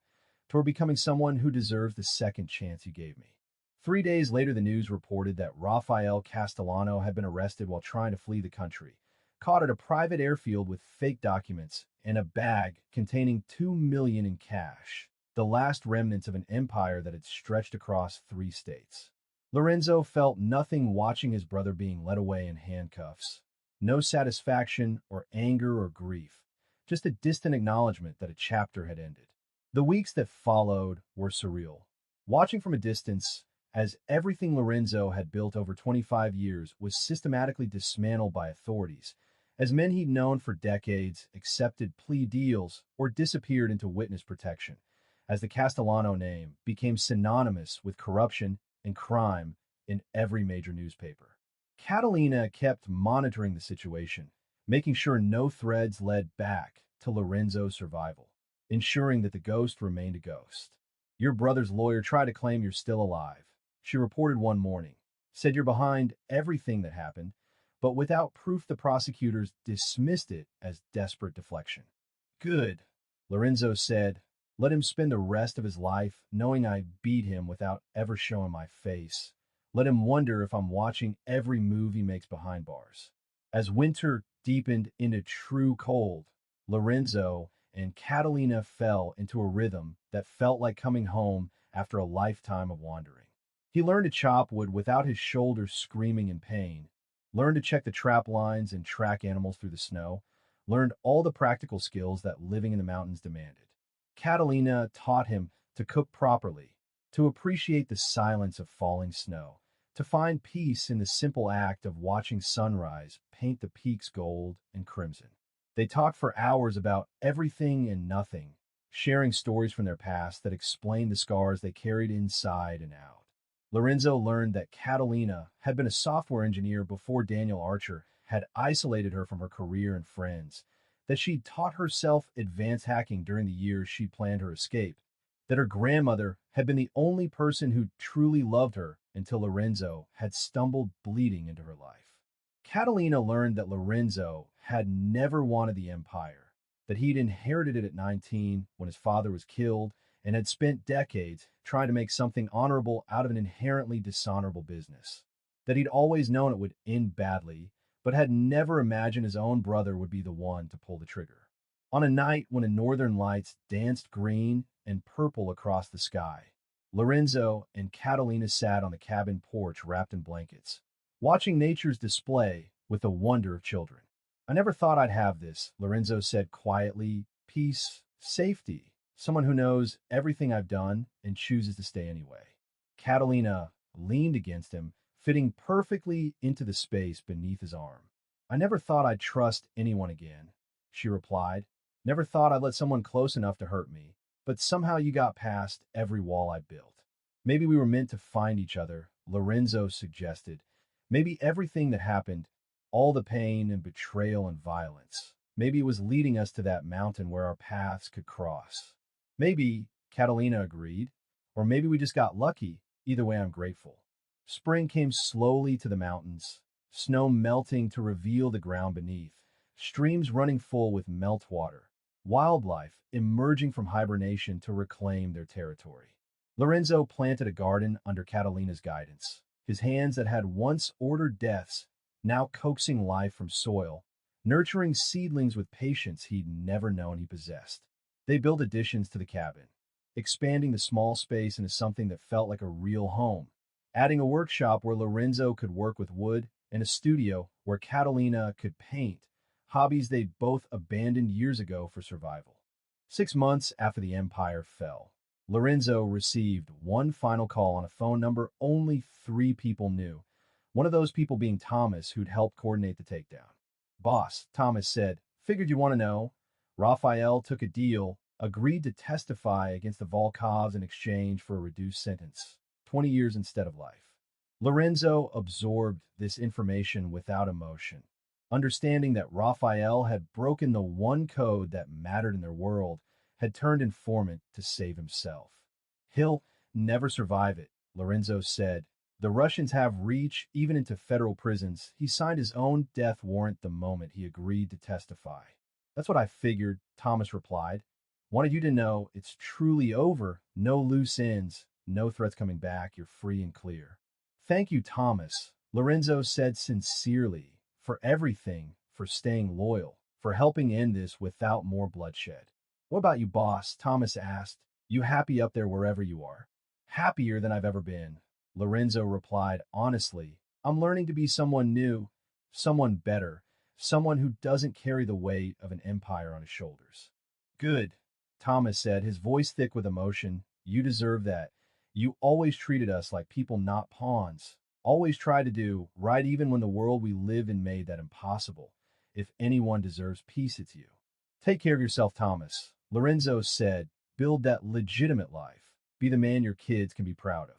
toward becoming someone who deserves the second chance you gave me. 3 days later, the news reported that Rafael Castellano had been arrested while trying to flee the country, caught at a private airfield with fake documents and a bag containing $2 million in cash, the last remnants of an empire that had stretched across 3 states. Lorenzo felt nothing watching his brother being led away in handcuffs. No satisfaction or anger or grief, just a distant acknowledgement that a chapter had ended. The weeks that followed were surreal. Watching from a distance, as everything Lorenzo had built over 25 years was systematically dismantled by authorities, as men he'd known for decades accepted plea deals or disappeared into witness protection, as the Castellano name became synonymous with corruption and crime in every major newspaper. Catalina kept monitoring the situation, making sure no threads led back to Lorenzo's survival, ensuring that the ghost remained a ghost. Your brother's lawyer tried to claim you're still alive, she reported one morning, said you're behind everything that happened, but without proof the prosecutors dismissed it as desperate deflection. Good, Lorenzo said. Let him spend the rest of his life knowing I beat him without ever showing my face. Let him wonder if I'm watching every move he makes behind bars. As winter deepened into true cold, Lorenzo and Catalina fell into a rhythm that felt like coming home after a lifetime of wandering. He learned to chop wood without his shoulders screaming in pain, learned to check the trap lines and track animals through the snow, learned all the practical skills that living in the mountains demanded. Catalina taught him to cook properly, to appreciate the silence of falling snow, to find peace in the simple act of watching sunrise paint the peaks gold and crimson. They talked for hours about everything and nothing, sharing stories from their past that explained the scars they carried inside and out. Lorenzo learned that Catalina had been a software engineer before Daniel Archer had isolated her from her career and friends, that she'd taught herself advanced hacking during the years she planned her escape, that her grandmother had been the only person who truly loved her until Lorenzo had stumbled bleeding into her life. Catalina learned that Lorenzo had never wanted the empire, that he'd inherited it at 19 when his father was killed, and had spent decades trying to make something honorable out of an inherently dishonorable business, that he'd always known it would end badly, but had never imagined his own brother would be the one to pull the trigger. On a night when the northern lights danced green and purple across the sky, Lorenzo and Catalina sat on the cabin porch wrapped in blankets, watching nature's display with the wonder of children. I never thought I'd have this, Lorenzo said quietly. Peace, safety, someone who knows everything I've done and chooses to stay anyway. Catalina leaned against him, fitting perfectly into the space beneath his arm. I never thought I'd trust anyone again, she replied. Never thought I'd let someone close enough to hurt me, but somehow you got past every wall I built. Maybe we were meant to find each other, Lorenzo suggested. Maybe everything that happened, all the pain and betrayal and violence, Maybe it was leading us to that mountain where our paths could cross. Maybe, Catalina agreed, or maybe we just got lucky. Either way, I'm grateful. Spring came slowly to the mountains, snow melting to reveal the ground beneath, streams running full with meltwater, wildlife emerging from hibernation to reclaim their territory. Lorenzo planted a garden under Catalina's guidance, his hands that had once ordered deaths now coaxing life from soil, nurturing seedlings with patience he'd never known he possessed. They built additions to the cabin, expanding the small space into something that felt like a real home, adding a workshop where Lorenzo could work with wood and a studio where Catalina could paint, hobbies they'd both abandoned years ago for survival. 6 months after the empire fell, Lorenzo received one final call on a phone number only 3 people knew, one of those people being Thomas, who'd helped coordinate the takedown. Boss, Thomas said, figured you want to know. Raphael took a deal, agreed to testify against the Volkovs in exchange for a reduced sentence, 20 years instead of life. Lorenzo absorbed this information without emotion, understanding that Raphael had broken the one code that mattered in their world, had turned informant to save himself. He'll never survive it, Lorenzo said. The Russians have reach even into federal prisons. He signed his own death warrant the moment he agreed to testify. That's what I figured, Thomas replied. Wanted you to know it's truly over. No loose ends, no threats coming back. You're free and clear. Thank you, Thomas, Lorenzo said sincerely, for everything, for staying loyal, for helping end this without more bloodshed. What about you, boss? Thomas asked. You happy up there wherever you are? Happier than I've ever been, Lorenzo replied honestly. I'm learning to be someone new, someone better, someone who doesn't carry the weight of an empire on his shoulders. Good, Thomas said, his voice thick with emotion. You deserve that. You always treated us like people, not pawns. Always tried to do right even when the world we live in made that impossible. If anyone deserves peace, it's you. Take care of yourself, Thomas, Lorenzo said. Build that legitimate life. Be the man your kids can be proud of.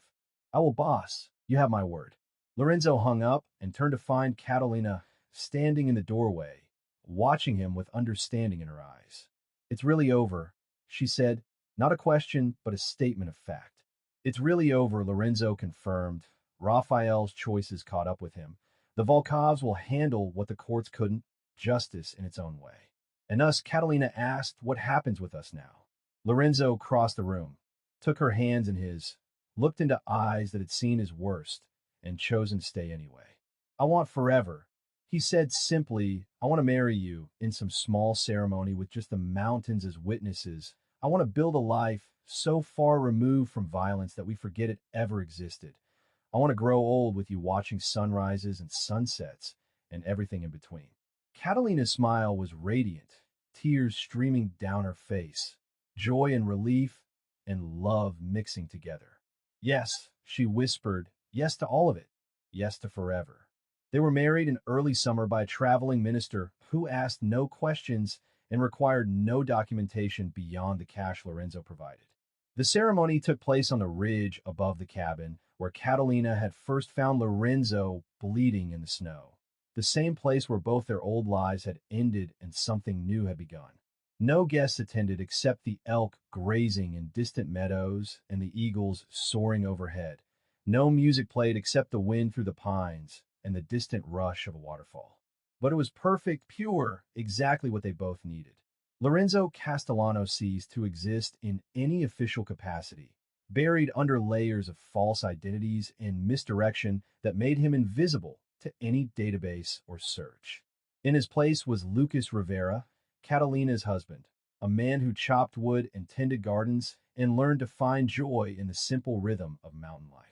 I will, boss. You have my word. Lorenzo hung up and turned to find Catalina standing in the doorway, watching him with understanding in her eyes. It's really over, she said, not a question, but a statement of fact. It's really over, Lorenzo confirmed. Raphael's choices caught up with him. The Volkovs will handle what the courts couldn't, justice in its own way. And us, Catalina asked, what happens with us now? Lorenzo crossed the room, took her hands in his, looked into eyes that had seen his worst, and chosen to stay anyway. I want forever. He said simply, I want to marry you in some small ceremony with just the mountains as witnesses. I want to build a life so far removed from violence that we forget it ever existed. I want to grow old with you watching sunrises and sunsets and everything in between. Catalina's smile was radiant, tears streaming down her face, joy and relief and love mixing together. Yes, she whispered, yes to all of it, yes to forever. They were married in early summer by a traveling minister who asked no questions and required no documentation beyond the cash Lorenzo provided. The ceremony took place on the ridge above the cabin where Catalina had first found Lorenzo bleeding in the snow, the same place where both their old lives had ended and something new had begun. No guests attended except the elk grazing in distant meadows and the eagles soaring overhead. No music played except the wind through the pines and the distant rush of a waterfall. But it was perfect, pure, exactly what they both needed. Lorenzo Castellano ceased to exist in any official capacity, buried under layers of false identities and misdirection that made him invisible to any database or search. In his place was Lucas Rivera, Catalina's husband, a man who chopped wood and tended gardens and learned to find joy in the simple rhythm of mountain life.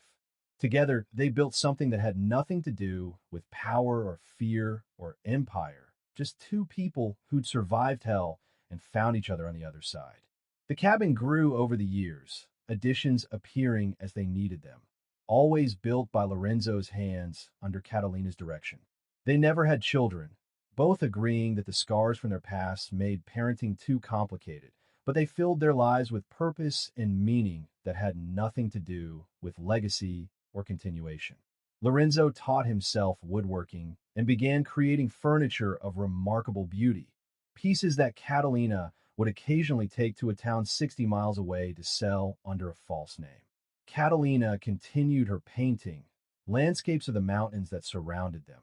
Together, they built something that had nothing to do with power or fear or empire, just 2 people who'd survived hell and found each other on the other side. The cabin grew over the years, additions appearing as they needed them, always built by Lorenzo's hands under Catalina's direction. They never had children, both agreeing that the scars from their past made parenting too complicated, but they filled their lives with purpose and meaning that had nothing to do with legacy or continuation. Lorenzo taught himself woodworking and began creating furniture of remarkable beauty, pieces that Catalina would occasionally take to a town 60 miles away to sell under a false name. Catalina continued her painting, landscapes of the mountains that surrounded them,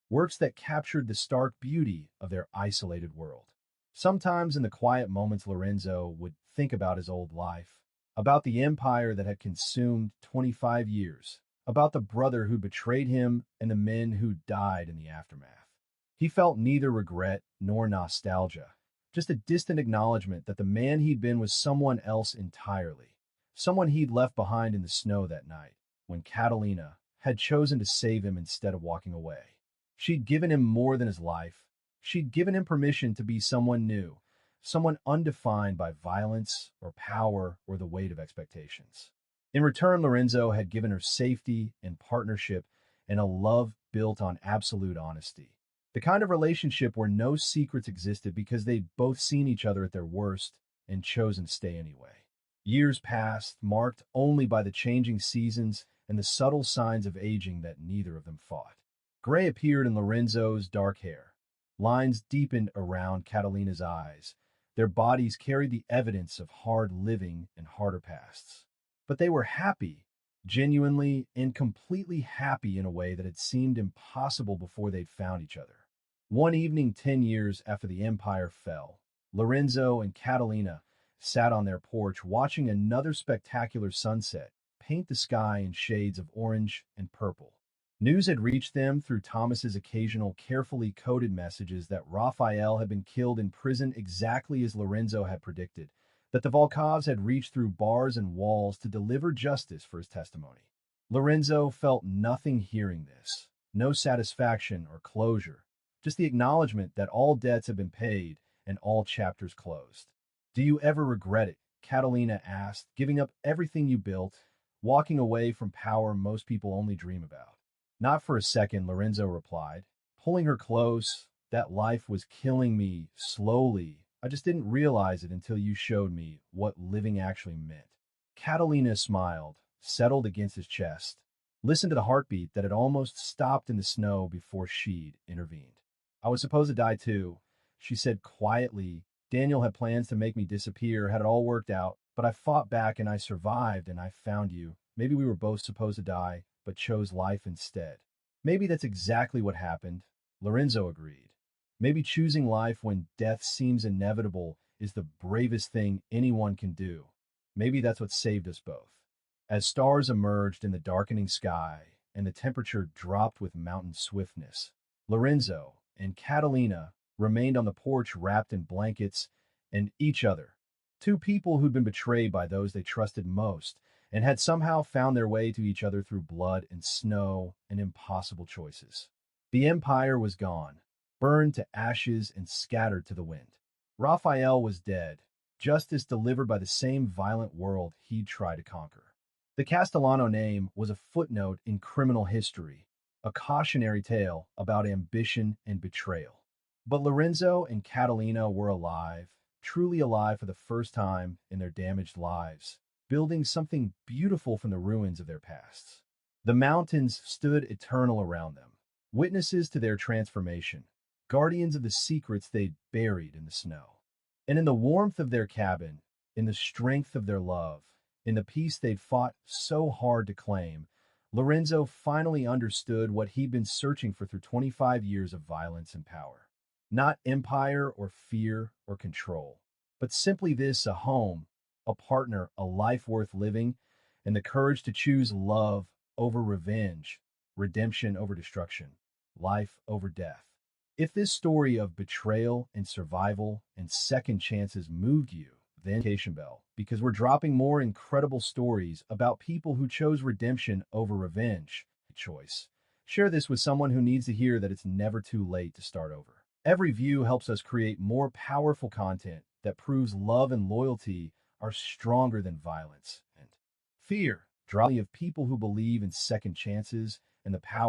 works that captured the stark beauty of their isolated world. Sometimes in the quiet moments, Lorenzo would think about his old life, about the empire that had consumed 25 years, about the brother who betrayed him and the men who died in the aftermath. He felt neither regret nor nostalgia, just a distant acknowledgement that the man he'd been was someone else entirely, someone he'd left behind in the snow that night, when Catalina had chosen to save him instead of walking away. She'd given him more than his life. She'd given him permission to be someone new, someone undefined by violence or power or the weight of expectations. In return, Lorenzo had given her safety and partnership and a love built on absolute honesty. The kind of relationship where no secrets existed because they'd both seen each other at their worst and chosen to stay anyway. Years passed, marked only by the changing seasons and the subtle signs of aging that neither of them fought. Gray appeared in Lorenzo's dark hair. Lines deepened around Catalina's eyes. Their bodies carried the evidence of hard living and harder pasts. But they were happy, genuinely and completely happy in a way that had seemed impossible before they'd found each other. One evening 10 years after the empire fell, Lorenzo and Catalina sat on their porch watching another spectacular sunset paint the sky in shades of orange and purple. News had reached them through Thomas's occasional carefully coded messages that Raphael had been killed in prison exactly as Lorenzo had predicted, that the Volkovs had reached through bars and walls to deliver justice for his testimony. Lorenzo felt nothing hearing this, no satisfaction or closure, just the acknowledgement that all debts had been paid and all chapters closed. Do you ever regret it? Catalina asked, giving up everything you built, walking away from power most people only dream about. Not for a second, Lorenzo replied, pulling her close. That life was killing me slowly. I just didn't realize it until you showed me what living actually meant. Catalina smiled, settled against his chest, listened to the heartbeat that had almost stopped in the snow before she'd intervened. I was supposed to die too, she said quietly. Daniel had plans to make me disappear, had it all worked out, but I fought back and I survived and I found you. Maybe we were both supposed to die, but chose life instead. Maybe that's exactly what happened, Lorenzo agreed. Maybe choosing life when death seems inevitable is the bravest thing anyone can do. Maybe that's what saved us both. As stars emerged in the darkening sky and the temperature dropped with mountain swiftness, Lorenzo and Catalina remained on the porch wrapped in blankets and each other. Two people who'd been betrayed by those they trusted most and had somehow found their way to each other through blood and snow and impossible choices. The empire was gone, burned to ashes and scattered to the wind. Raphael was dead, justice delivered by the same violent world he'd tried to conquer. The Castellano name was a footnote in criminal history, a cautionary tale about ambition and betrayal. But Lorenzo and Catalina were alive, truly alive for the first time in their damaged lives, building something beautiful from the ruins of their pasts. The mountains stood eternal around them, witnesses to their transformation, guardians of the secrets they'd buried in the snow. And in the warmth of their cabin, in the strength of their love, in the peace they'd fought so hard to claim, Lorenzo finally understood what he'd been searching for through 25 years of violence and power. Not empire or fear or control, but simply this: a home, a partner, a life worth living, and the courage to choose love over revenge, redemption over destruction, life over death. If this story of betrayal and survival and second chances moved you, then notification bell, because we're dropping more incredible stories about people who chose redemption over revenge. Choice. Share this with someone who needs to hear that it's never too late to start over. Every view helps us create more powerful content that proves love and loyalty are stronger than violence and fear. Drama of people who believe in second chances and the power